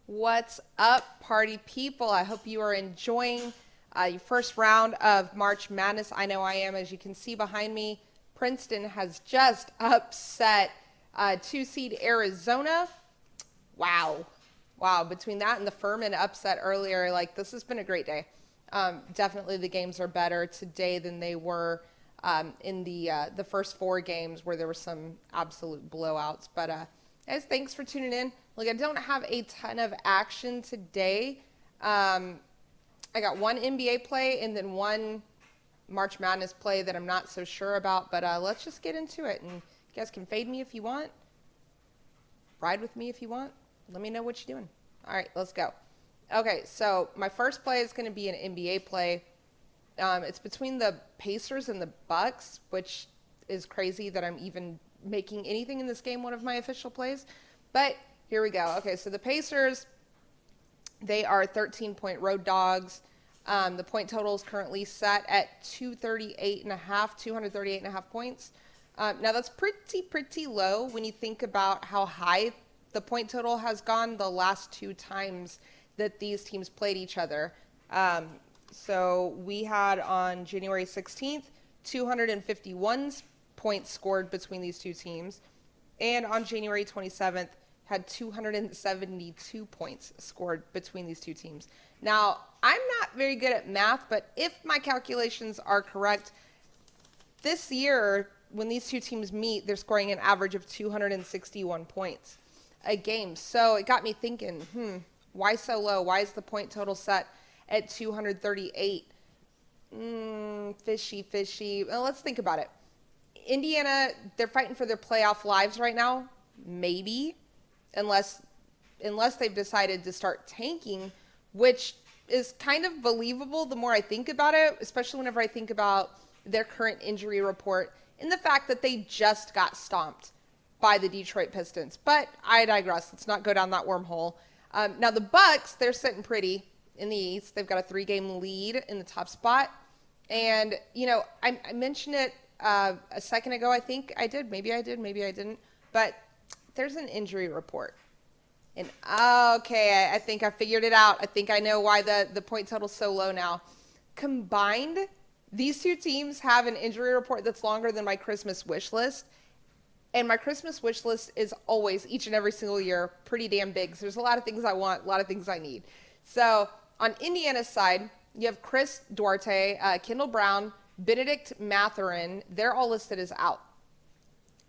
What's up, party people? I hope you are enjoying your first round of March Madness. I know I am. As you can see behind me, Princeton has just upset 2-seed Arizona. Wow. Wow. Between that and the Furman upset earlier, this has been a great day. Definitely the games are better today than they were in the first four games where there were some absolute blowouts. But guys, thanks for tuning in. Look, I don't have a ton of action today. I got one NBA play and then one March Madness play that I'm not so sure about. But let's just get into it. And you guys can fade me if you want. Ride with me if you want. Let me know what you're doing. All right, let's go. Okay, so my first play is going to be an NBA play. It's between the Pacers and the Bucks, which is crazy that I'm even making anything in this game one of my official plays. But here we go. Okay, so the Pacers, they are 13-point road dogs. The point total is currently set at 238.5 points. Now that's pretty low when you think about how high the point total has gone the last two times that these teams played each other. So we had on January 16th, 251 points scored between these two teams. And on January 27th, had 272 points scored between these two teams. Now, I'm not very good at math, but if my calculations are correct, this year, when these two teams meet, they're scoring an average of 261 points a game. So it got me thinking, why so low? Why is the point total set at 238? Fishy. Well, let's think about it. Indiana, they're fighting for their playoff lives right now. Maybe. Unless they've decided to start tanking, which is kind of believable the more I think about it, especially whenever I think about their current injury report and the fact that they just got stomped by the Detroit Pistons. But I digress. Let's not go down that wormhole. Now the Bucks, they're sitting pretty in the East. They've got a 3-game lead in the top spot. And, I mentioned it a second ago. I think I did. Maybe I didn't. But there's an injury report. And okay, I think I figured it out. I think I know why the point total's so low now. Combined, these two teams have an injury report that's longer than my Christmas wish list. And my Christmas wish list is always, each and every single year, pretty damn big. So there's a lot of things I want, a lot of things I need. So on Indiana's side, you have Chris Duarte, Kendall Brown, Benedict Mathurin. They're all listed as out.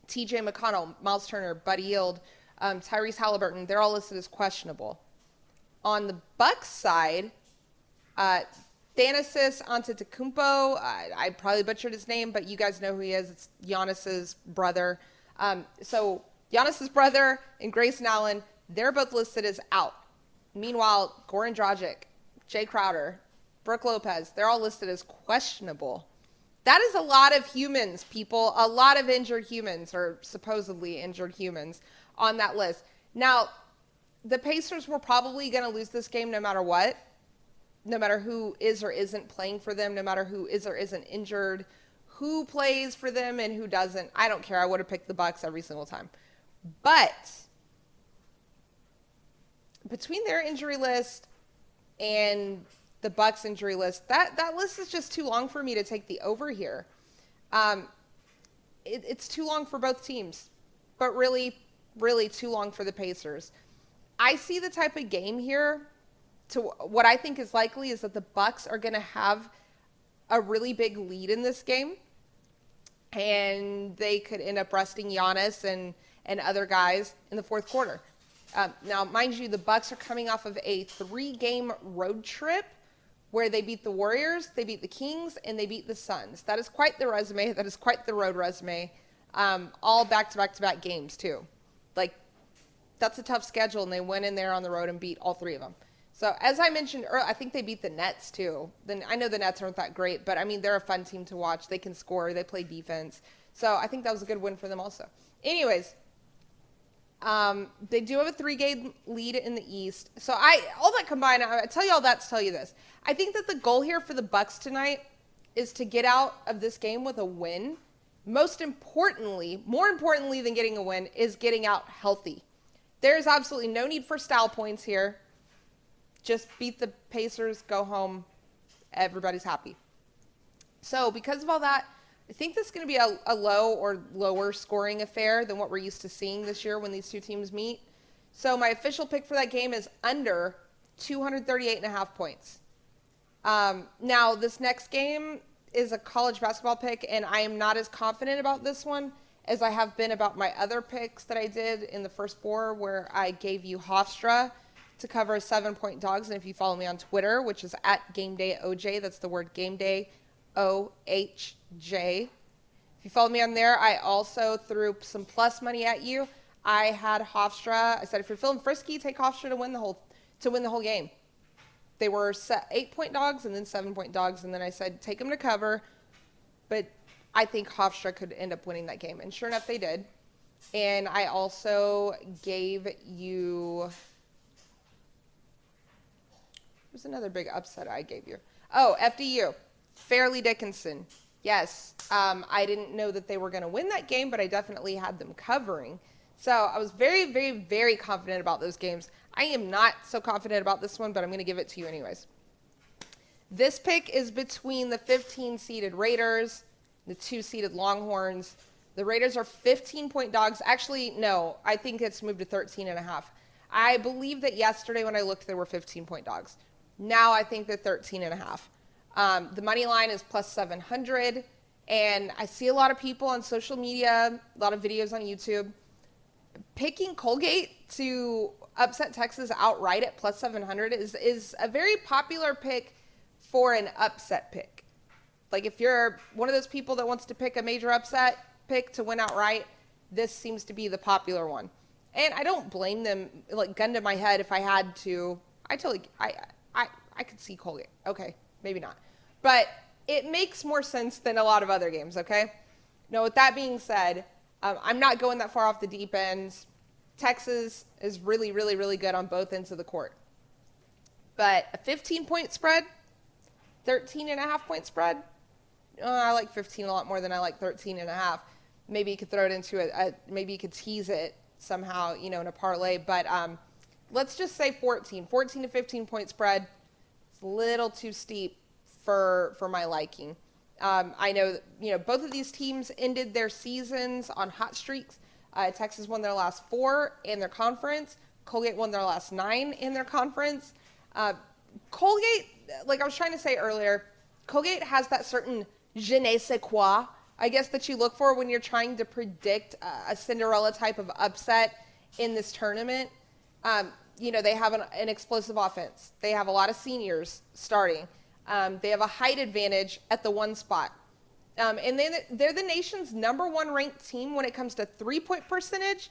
TJ McConnell, Miles Turner, Buddy Hield, Tyrese Halliburton, they're all listed as questionable. On the Bucks side, Thanasis Antetokounmpo, I probably butchered his name, but you guys know who he is. It's Giannis's brother. So Giannis's brother and Grayson Allen, they're both listed as out. Meanwhile, Goran Dragic, Jay Crowder, Brooke Lopez, they're all listed as questionable. That is a lot of humans, people, a lot of injured humans, or supposedly injured humans on that list. Now, the Pacers were probably going to lose this game no matter what, no matter who is or isn't playing for them, no matter who is or isn't injured, who plays for them and who doesn't. I don't care. I would have picked the Bucks every single time. But between their injury list and the Bucks injury list, that list is just too long for me to take the over here. It's too long for both teams, but really too long for the Pacers. I see the type of game here to what I think is likely is that the Bucks are going to have a really big lead in this game, and they could end up resting Giannis and other guys in the fourth quarter. Now, mind you, the Bucks are coming off of a 3-game road trip where they beat the Warriors, they beat the Kings, and they beat the Suns. That is quite the resume. That is quite the road resume. All back-to-back games, too. That's a tough schedule, and they went in there on the road and beat all 3 of them. So, as I mentioned earlier, I think they beat the Nets, too. I know the Nets aren't that great, but, they're a fun team to watch. They can score. They play defense. So, I think that was a good win for them also. Anyways, they do have a 3-game lead in the East. So, all that combined, I tell you all that to tell you this. I think that the goal here for the Bucks tonight is to get out of this game with a win. More importantly than getting a win, is getting out healthy. There's absolutely no need for style points here. Just beat the Pacers, go home, everybody's happy. So because of all that, I think this is going to be a low or lower scoring affair than what we're used to seeing this year when these two teams meet. So my official pick for that game is under 238.5 points. Now, this next game is a college basketball pick, and I am not as confident about this one as I have been about my other picks that I did in the first four, where I gave you Hofstra to cover 7-point dogs. And if you follow me on Twitter, which is at GameDayOJ, that's the word GameDay, OHJ. If you follow me on there, I also threw some plus money at you. I had Hofstra. I said, if you're feeling frisky, take Hofstra to win the whole game. They were 8-point dogs and then 7-point dogs, and then I said, take them to cover. But I think Hofstra could end up winning that game, and sure enough, they did. And I also gave you. There's another big upset I gave you. Oh, FDU. Fairleigh Dickinson. Yes, I didn't know that they were going to win that game, but I definitely had them covering. So I was very, very, very confident about those games. I am not so confident about this one, but I'm going to give it to you anyways. This pick is between the 15-seeded Raiders, the 2-seeded Longhorns. The Raiders are 15-point dogs. Actually, no, I think it's moved to 13.5. I believe that yesterday when I looked, they were 15-point dogs. Now I think they're 13.5. The money line is plus 700, and I see a lot of people on social media, a lot of videos on YouTube, picking Colgate to upset Texas outright at plus 700 is a very popular pick for an upset pick. Like if you're one of those people that wants to pick a major upset pick to win outright, this seems to be the popular one. And I don't blame them, like gun to my head if I had to. I could see Colgate. Okay, maybe not. But it makes more sense than a lot of other games, okay? Now, with that being said, I'm not going that far off the deep end. Texas is really, really, really good on both ends of the court. But a 15-point spread, 13.5-point spread, I like 15 a lot more than I like 13.5. Maybe you could throw it into maybe you could tease it somehow, in a parlay. But let's just say 14 to 15-point spread. It's a little too steep for my liking. I know, both of these teams ended their seasons on hot streaks. Texas won their last 4 in their conference. Colgate won their last 9 in their conference. Colgate, like I was trying to say earlier, Colgate has that certain je ne sais quoi, I guess, that you look for when you're trying to predict a Cinderella type of upset in this tournament. They have an explosive offense. They have a lot of seniors starting. They have a height advantage at the one spot. And they're the nation's number 1 ranked team when it comes to 3-point percentage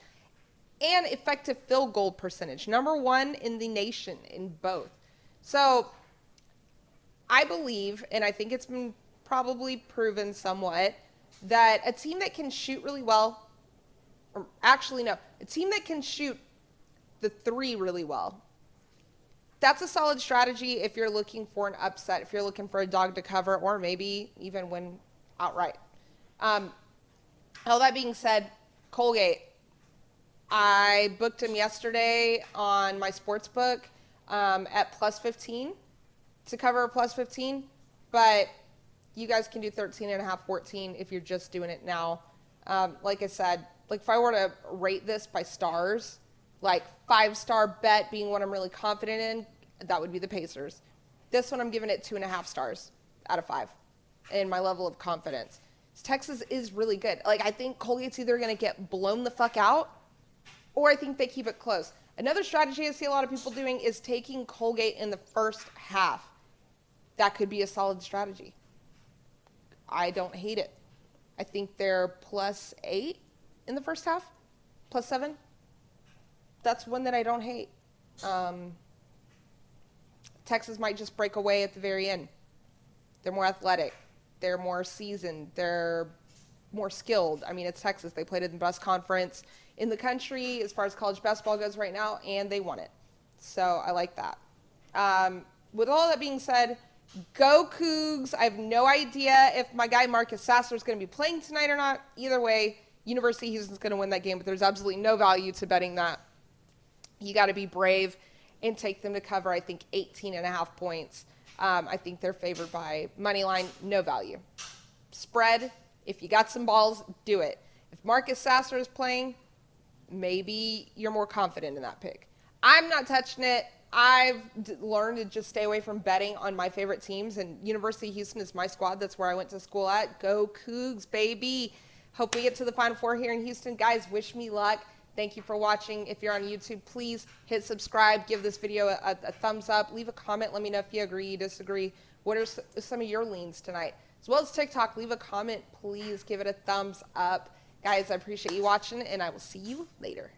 and effective field goal percentage. Number 1 in the nation in both. So I believe, and I think it's been probably proven somewhat, that a team that can shoot really well, or actually no, a team that can shoot the 3 really well, that's a solid strategy if you're looking for an upset, if you're looking for a dog to cover, or maybe even win outright. All that being said, Colgate, I booked them yesterday on my sports book at plus 15 to cover a plus 15, but you guys can do 13.5, 14 if you're just doing it now. Like I said, like if I were to rate this by stars, like 5-star bet being what I'm really confident in, that would be the Pacers. This one I'm giving it 2.5 stars out of 5 in my level of confidence. Texas is really good. Like I think Colgate's either going to get blown the fuck out, or I think they keep it close. Another strategy I see a lot of people doing is taking Colgate in the first half. That could be a solid strategy. I don't hate it. I think they're plus 8 in the first half, plus 7. That's one that I don't hate. Texas might just break away at the very end. They're more athletic. They're more seasoned. They're more skilled. I mean, it's Texas. They played in the best conference in the country as far as college basketball goes right now, and they won it. So I like that. With all that being said, go Cougs. I have no idea if my guy Marcus Sasser is going to be playing tonight or not. Either way, University of Houston's going to win that game, but there's absolutely no value to betting that. You got to be brave and take them to cover, I think, 18.5 points. I think they're favored by money line, no value. Spread, if you got some balls, do it. If Marcus Sasser is playing, maybe you're more confident in that pick. I'm not touching it. I've learned to just stay away from betting on my favorite teams, and University of Houston is my squad. That's where I went to school at. Go Cougs, baby. Hope we get to the Final Four here in Houston. Guys, wish me luck. Thank you for watching. If you're on YouTube, please hit subscribe. Give this video a thumbs up. Leave a comment. Let me know if you agree, disagree. What are some of your leans tonight? As well as TikTok, leave a comment. Please give it a thumbs up. Guys, I appreciate you watching, and I will see you later.